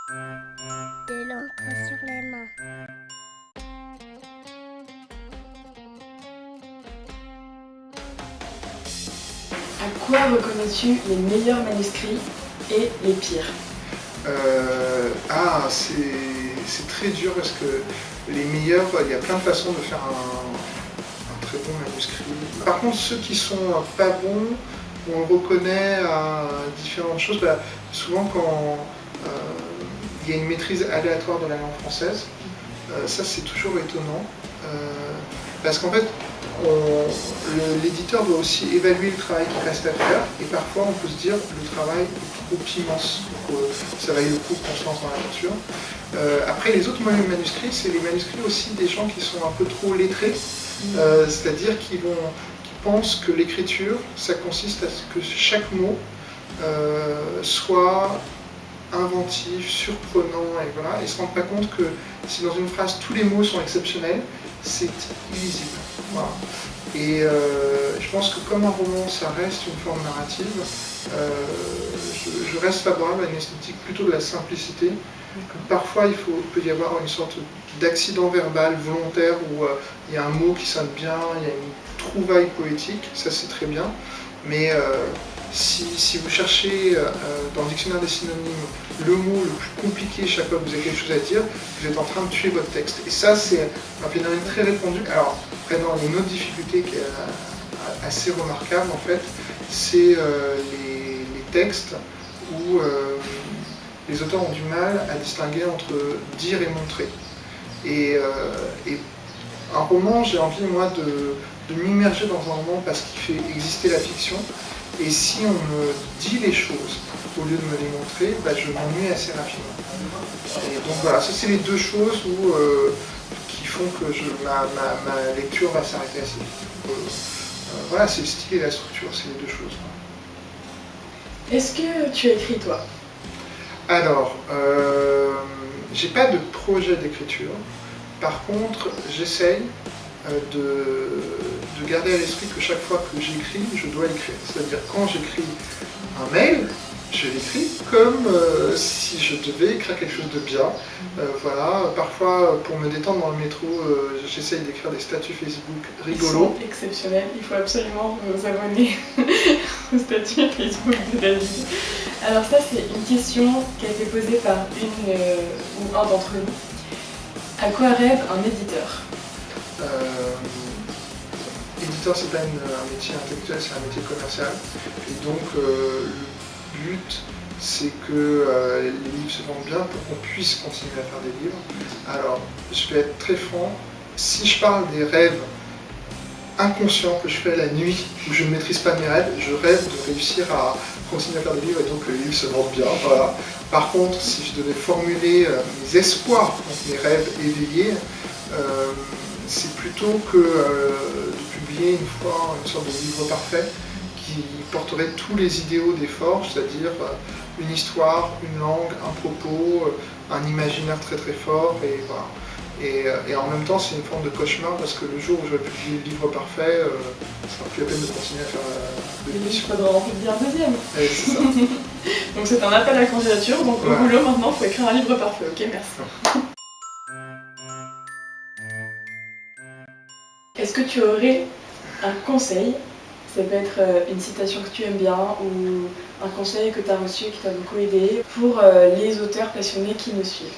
De l'encre sur les mains. À quoi reconnais-tu les meilleurs manuscrits et les pires? C'est très dur parce que les meilleurs, il y a plein de façons de faire un très bon manuscrit. Par contre, ceux qui sont pas bons, on le reconnaît à différentes choses. Souvent quand il y a une maîtrise aléatoire de la langue française, ça c'est toujours étonnant. Parce qu'en fait, l'éditeur doit aussi évaluer le travail qui reste à faire, et parfois on peut se dire que le travail est trop immense, donc ça vaut le coup qu'on se lance dans l'aventure. Après, les autres manuscrits, c'est les manuscrits aussi des gens qui sont un peu trop lettrés, c'est-à-dire qui pensent que l'écriture, ça consiste à ce que chaque mot soit inventif, surprenant, et voilà, et se rendent pas compte que si dans une phrase tous les mots sont exceptionnels, c'est illisible. Voilà. Et je pense que comme un roman, ça reste une forme narrative, je reste favorable à une esthétique plutôt de la simplicité. Parfois, il peut y avoir une sorte d'accident verbal volontaire où il y a un mot qui sonne bien, il y a une trouvaille poétique, ça c'est très bien, mais si vous cherchez dans le dictionnaire des synonymes le mot le plus compliqué chaque fois que vous avez quelque chose à dire, vous êtes en train de tuer votre texte. Et ça, c'est un phénomène très répandu. Alors, vraiment, il y a une autre difficulté qui est assez remarquable, en fait, c'est les textes où les auteurs ont du mal à distinguer entre dire et montrer. Et un roman, j'ai envie, moi, de m'immerger dans un roman parce qu'il fait exister la fiction. Et si on me dit les choses au lieu de me les montrer, je m'ennuie assez rapidement. Et donc voilà, ça c'est les deux choses qui font que ma lecture va s'arrêter assez vite. Voilà, c'est le style et la structure, c'est les deux choses. Est-ce que tu écris toi? Alors, j'ai pas de projet d'écriture. Par contre, j'essaye de garder à l'esprit que chaque fois que j'écris, je dois écrire. C'est-à-dire quand j'écris un mail, je l'écris comme si je devais écrire quelque chose de bien. Voilà. Parfois, pour me détendre dans le métro, j'essaye d'écrire des statuts Facebook rigolos. Ils sont exceptionnels, il faut absolument vous abonner au statut Facebook de David. Alors ça, c'est une question qui a été posée par une ou un d'entre nous. À quoi rêve un éditeur? Éditeur, c'est pas un métier intellectuel, c'est un métier commercial. Et donc, le but, c'est que les livres se vendent bien pour qu'on puisse continuer à faire des livres. Alors, je vais être très franc, si je parle des rêves inconscients que je fais la nuit, où je ne maîtrise pas mes rêves, je rêve de réussir à continuer à faire des livres et donc que les livres se vendent bien. Voilà. Par contre, si je devais formuler mes espoirs, donc mes rêves éveillés, c'est plutôt que de publier une fois une sorte de livre parfait qui porterait tous les idéaux des forges, c'est-à-dire une histoire, une langue, un propos, un imaginaire très très fort, et voilà. Et en même temps, c'est une forme de cauchemar parce que le jour où j'aurai publié le livre parfait, ça sera plus la peine de continuer à faire de Il faudra en publier un deuxième. C'est ça. Donc c'est un appel à la candidature, donc au Voilà. boulot maintenant, il faut écrire un livre parfait. Ok, merci. Est-ce que tu aurais un conseil? Ça peut être une citation que tu aimes bien ou un conseil que tu as reçu et qui t'a beaucoup aidé pour les auteurs passionnés qui nous suivent.